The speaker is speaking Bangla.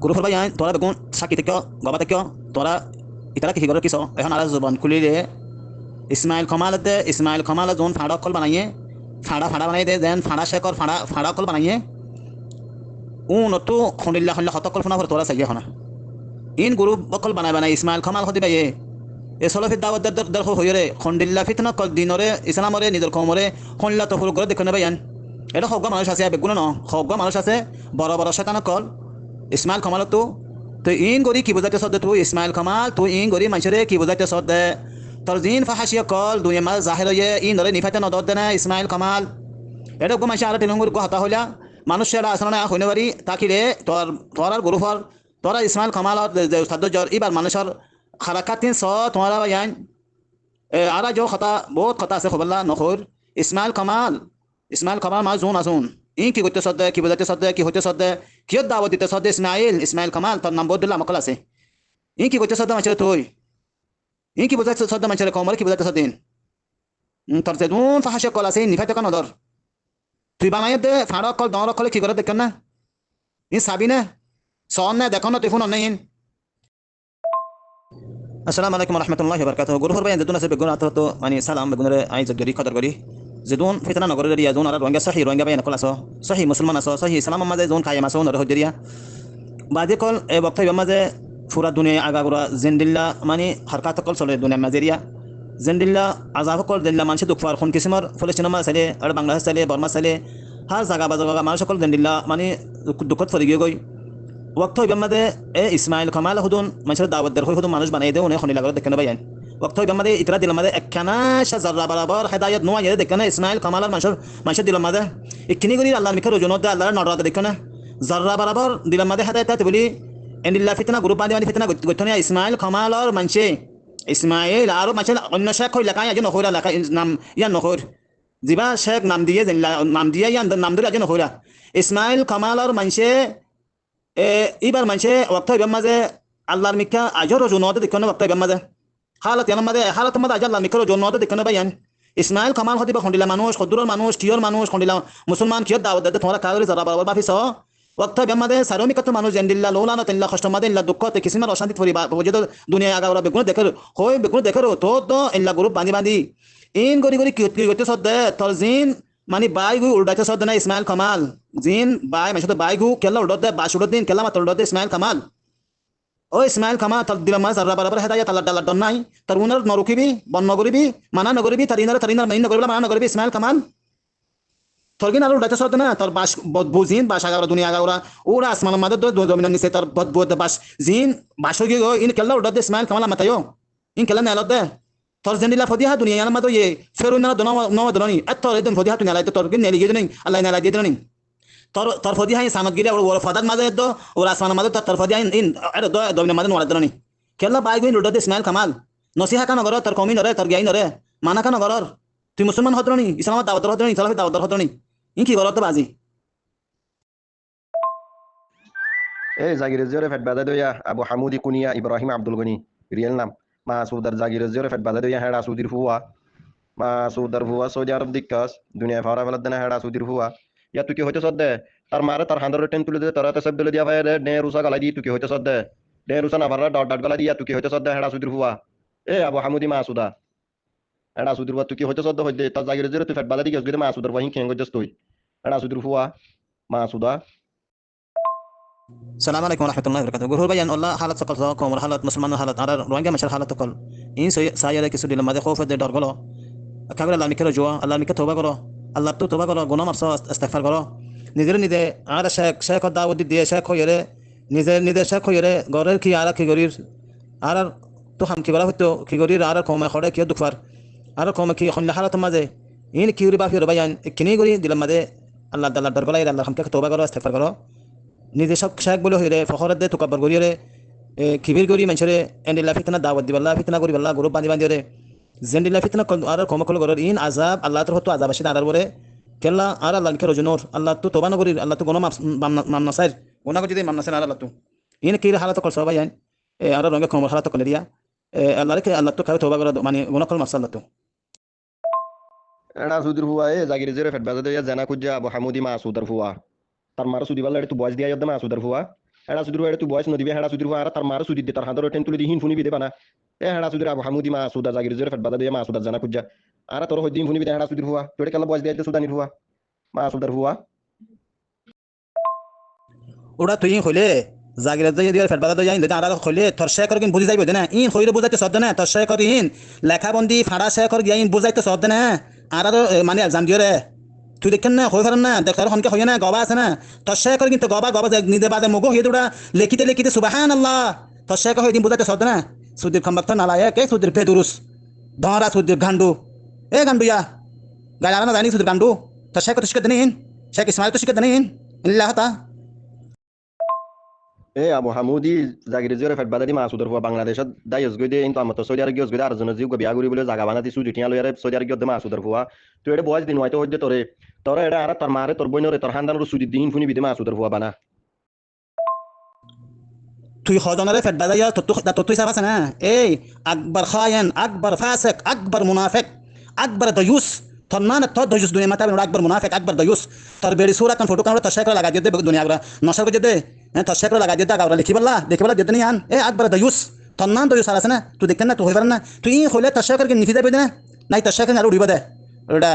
গুরু ফরবাই আইন তোরা বেগুন সাকি থেকে গবা থেকে তোরা ইতারা কি করে কিসো এখন আর জবান খুলিলে ইসমাইল খমাল যোন ফাড়া কল বানাইয়ে ফাড়া ফাড়া বানাই দে দেন ফাড়া শেকর ফাড়া ফাড়া কল বানাইয়ে নতু খন্ডিল্লা খন্ডা হত কল্পনা করে তোরা চাইয়ে হনা ইন গুরু বকল বানাই ইসমাইল খমাল হদি বাইয়ে এ সলফিত দাওয়াত দর হইরে খন্ডিল্লা ফিতনা কল দিনরে ইসলামরে নিজের কমরে খন্ডিল্লা তফুর করে দেখনে বাইয়ান এটা হগ্গ মানুষ আছে বেগুন ন হগ্গ মানুষ আছে বড় বড় শয়তান কল ইসমাইল খমাল তো ইন গরি কি বুঝাইতে সদ্দে তুই ইসমাইল খমাল তুই ইন গরি মানুষরে কি বুঝাইতে সদ্দে তোর জিন ফাহাসিয়া কল দুনিয়া মাল জাহির হয়ে ইন ধরে নিফাইতে নদর দে না ইসমাইল খমাল এটা গো মানুষ আর টেলঙ্গুর গো হতা হইলা মানুষেরা আসলে না হইনে পারি তাকিরে তোর আর গুরুফর তোরা ইসমাইল খমাল সাদ্দ জ্বর এবার মানুষের খারাকাতিন স তোমারা ইয়ান আর যো খতা বহুত খতা আছে খবরলা নখর ইসমাইল খমাল মা জোন আসুন ইন কি করতে সদ্দে কি বুঝাইতে সদ্দে কি হইতে সদ্দে কিয় দাওয়াত দিতে সদ্দে ইসমাইল খমাল তোর নাম বদলা মকল আছে ইন কি করতে সদ্দে মানুষের তুই ইন কি বুঝাইতে সদ্দে মানুষের কমরে কি বুঝাইতে সদ্দিন তোর যে দুন ফাহাসে কল আছে নিফাইতে কেন ধর তুই বানাই দে ফাড়া কল দর কলে কি করে দেখ না ইন সাবি না সন না দেখো না তুই ফোন অনলাইন আসসালামু আলাইকুম রহমতুল্লাহি বারাকাতুহু গুরু ফরবাই যেদুন আছে বেগুন আতো তো মানে সালাম বেগুনরে আই জগরি কদর করি যেদুন ফিতনা নগরের Riya zone R Ranga Ranga by নকল আসো সহি মুসলমান আসো সহি ইসলাম মাঝে জোন খাইম আসো নর হজরিয়া বাদে কল এ বক্তব্য মাঝে পুরা দুনিয়া আগাগোড়া জিন্দিল্লা মানে হারকাত কল চলে দুনিয়া মাঝেরিয়া জিন্দিল্লা আজাব কল জিন্দিল্লা মানুষ দুঃখার কোন কিসিমর ফলস্তিন চাইলে আর বাংলাদেশ চাইলে বর্মা চাইলে হার জায়গা বাজা মানুষ সকল জিন্দিল্লা মানে দুঃখত ফরি গই ওয়াক্ত হইবার মাঝে ইসমাইল খমাল হুদুন মানুষের দাওয়াত দের হুদুন মানুষ বানাই দে উনি খনি লাগর দেখেন ভাইয়ান ওয়াক্ত হইবার মাঝে ইতরা দিল মাঝে একখানা জাররা বরাবর হেদায়েত নোয়া ইয়ে দেখেন ইসমাইল খমাল আর মানুষের দিল মাঝে ইকিনি করি আল্লাহর মিখর ওজনত আল্লাহর নড়াতে দেখেন জাররা বরাবর দিল মাঝে হেদায়েত বলি এন্ডিল্লা ফিতনা গ্রুপ বাঁধি ফিতনা গঠনিয়া ইসমাইল খমাল আর মানুষে ইসমাইল আর মানুষের অন্য শেখ হইলা কাই আজ নখরা লেখা নাম ইয়ান নখর জিবা শেখ নাম দিয়ে ইয়ান নাম ধরে আজ নখরা ইসমাইল খমাল আর মানুষে এবার মানুষে ওয়াক্ত হইবার মাঝে আল্লাহর মিখা আজর ওজনত দেখেন ওয়াক্ত হইবার মাঝে হালত মাঝে আজ আল্লাহর মিখর ওজনত দেখেন ভাইয়ান ইসমাইল খমাল হতিবা খন্ডিলা মানুষ খদুরের মানুষ কিয়র মানুষ খন্ডিলা মুসলমান কিয়র দাওয়াত দিতে তোমরা কাগরি যারা বরাবর বাফিস ওয়াক্ত হইবার মাঝে সারমিকত মানুষ জেন্দিল্লা লৌলানা তিল্লা কষ্ট মাদে ইল্লা দুঃখতে কিসিমার অশান্তি ফরি বজেদ দুনিয়া আগাওরা বেগুন দেখের হই বেগুন দেখের তো ইল্লা গ্রুপ বাঁধি ইন গরি কি করতে সদ্দে তোর জিন মানে বাই গু উল্টাইতে সদ্দে না ইসমাইল খমাল জিন বাই মানে বাই গু কেলা উল্টতে বাস উল্টদিন কেলা মাত্র উল্টতে ইসমাইল খমাল ও ইসমাইল খমাল তার দিলাম মাছ আর বরাবর হেদায়াত আল্লাহ তাআলা নাই তার উনার নরকিবি বন্ন করিবি মানা নগরিবি তারিনার মাইন নগরিবি মানা নগরিবি ইসমাইল খমাল থরগিন আর উল্টাইতে সদ্দে না তোর বাস বুঝিন বাস আগাওরা দুনিয়া আগাওরা ওরা আসমান মাদে জমিনের নিচে তার বদ বাস জিন বাস গিয়ে ইন কেলা উল্টতে ইসমাইল খমাল মাতায়ো ইন কেলা নেলত দে তোর জেন্দিলা ফদিহা দুনিয়া ইয়ার মাদো ইয়ে ফেরুন না নওয়া দনি তোর একদম ফদিহা তুই নালাইতে তোর গিয়ে নেলি গিয়ে নেই আল্লাহ নালাই দিয়ে নেই তোর ফদিহা সামত গিরে ওর ফদাত মাঝে দো ওর আসমান মাঝে তোর ফদিহা ইন আরে দমিনের মাঝে নোয়ার দনি কেলা বাই গুইন লুডতে ইসমাইল কামাল নসিহা কান নগর তোর কমি নরে তোর জ্ঞান নরে মানা কান নগর তুই মুসলমান হতরনি ইসলাম দাওয়াত হতরনি ইসলাম দাওয়াত হতরনি ইন কি করত বাজি এই জাগির জোরে ফেট বাদা দইয়া আবু হামুদি কুনিয়া ইব্রাহিম আব্দুল গনি রিয়েল নাম মাসুদার জাগির জোরে ফেট বাদা দইয়া হেডা সুদির ফুয়া মাসুদার ফুয়া সৌদি আরব দিক্কাস দুনিয়া ফারা ফেলাদ দেনা হেডা সুদির ফুয়া ইয়া তুই কি হইতে সদ্দে তার মারে তার হান্দার টেন তুলে দে তারা সব দিলে দিয়া ভাই নে রুসা গালাই দি তুই কি হইতে সদ্দে নে রুসা না ভাড়া ডট গালাই দিয়া তুই কি হইতে সদ্দে হেডা সুদির ফুয়া এ আবু হামুদি মাসুদা হেডা সুদির ফুয়া তুই কি হইতে সদ্দে হইতে তার জাগির জোরে তুই ফেট বাদা দিগস গিয়ে মাসুদার ওয়াহিন কেন গজস তুই হেডা সুদির ফুয়া মাসুদা সালাম আলাইকুম রহমতুল্লাহি বারাকাতুহু গুরু ভাইয়ান আল্লাহ হালাত সকল কম হালাত মুসলমান হালাত আর রোহিঙ্গা মাছের হালাত সকল ইন সাইয়ারে কিছু দিল মাঝে খৌফ দে ডর গলো কাগরে আল্লাহ মিকে জোয়া আল্লাহ মিকে তওবা করো আল্লাহ তো তওবা করো গুনাহ মাফ ইস্তিগফার করো নিজে আর শেখ দাউদ দিয়ে শেখ হইরে নিজে শেখ হইরে গরের কি আর কি গরির আর তো হাম কি করা হতো কি গরির আর কমে খড়ে কি দুখবার আর কমে কি হন্না হালাত মাঝে ইন কি ভাই ভাইয়ান কিনি গরি দিল মাঝে আল্লাহ তাআলা ডর গলাই আল্লাহ হামকে তওবা করো ইস্তিগফার করো নিজে সব শেখ বলে হইরে ফখর দে তোকাব্বর করিরে খিবির করি মানুষরে এন্ডিলা ফিতনা দাওয়াত দিবাল্লাহ ফিতনা করি বাল্লাহ গ্রুপ বাঁধি রে জেন্ডিলা ফিতনা আর কমকল গরর ইন আযাব আল্লাহ তোর হতো আযাব আসি দাঁড়ার বরে কেল্লা আর আল্লাহ লিখে রজনোর আল্লাহ তো তোবা নগরীর আল্লাহ তো কোনো মাম নাসাইর গুনাহ যদি মাম নাসাইর আর আল্লাহ তো ইন কি হালাত কল সবাই আইন আর রঙে কমর হালাত কল দিয়া আল্লাহ রেখে আল্লাহ তো খাবে তোবা করে মানে গুনাহ কল মাফ আল্লাহ তো এডা সুদির ফুয়া এ জাগির জোরে ফেট বাজা দইয়া জানা কুজা আবু হামুদি মাসুদার ফুয়া তার মার সুদি বাল্লা একটু বয়স দিয়া যদ্দা মাসুদার ফুয়া হেডা সুদির হুয়া তুই বয়স নদিবে হেডা সুদির হুয়া আর তার মার সুদি দে তার হাতর টেন তুলে দি হিন ফুনি বিদে বানা এ হেডা সুদির আবু হামুদি মা সুদা জাগির জোরে ফেট বাদা দিয়ে মা সুদা জানা কুজ্জা আর তোর হইদিন ফুনি বিদে হেডা সুদির হুয়া তোরে কালা বয়স দিয়ে সুদানির হুয়া মা সুদার হুয়া ওটা তুই হইলে জাগিরে দিয়ে ফেট বাদা দিয়ে আর হইলে তোর শেখর কিন্তু বুঝি যাইব না ইন হইলে বুঝাইতে সদ্য না তোর শেখর ইন লেখাবন্দি ফাড়া শেখর গিয়া ইন বুঝাইতে সদ্য না আর মানে এক্সাম দিয়ে রে তুই দেখেন না হয়ে পারেন না দেখার হনকে হইয়া না গবা আছে না তোর শেখর কিন্তু গবা গবা নিজে বাদে মগো হয়ে তোরা লিখিতে লিখিতে সুবাহান আল্লাহ তোর শেখর হয়ে দিন বুঝাইতে সদ্য না সুদীপ খম্বাক্ত নালায় কে সুদীপ ফেদুরুস ধরা সুদীপ গান্ডু এ গান্ডু ইয়া গায়ে আনা জানি সুদীপ গান্ডু তোর শেখর তো শিখে দেন শেখ ইসমাইল তো শিখে দেন ইল্লাহ হতা এ আবু হামুদি জাগির জোরে ফেট বাদা দি মা সুদর হুয়া বাংলাদেশত দায়স গই দে কিন্তু আমার তো সৌদি আরব গিয়ে আর জন জিও বিয়া করি বলে জায়গা বানাতি সুদি টিয়া লইয়ারে সৌদি আরব গিয়ে মা সুদর হুয়া তুই এটা বয়স দিন হয়তো হইতে তোরে তোরে এটা আর তোর মারে তোর বইনরে তোর হান্দানোর সুদি দিন ফুনি বিদে মা সুদর হুয়া বানা তুই হজনারে ফেট বাজাইয়া তুই সাফ আছে না এই আকবর খায়েন আকবর ফাসেক আকবর মুনাফেক আকবর দয়ুস তোর না তোর দয়ুস দুনিয়া মাতা আকবর মুনাফেক আকবর দয়ুস তোর বেড়ি সুরা কান ফটো কামড়া তোর শেখরা লাগা দিয়ে দুনিয়া আগরা নশর করে দে তোর শেখরা লাগা দিয়ে আগরা লিখি বললা দেখি বলা দিয়ে আন এ আকবর দয়ুস তোর না দয়ুস আছে না তুই দেখেন না তুই হইবার না তুই হইলে তোর শেখরকে নিফি যাবে না নাই তোর শেখর আর উড়িবা দে ওটা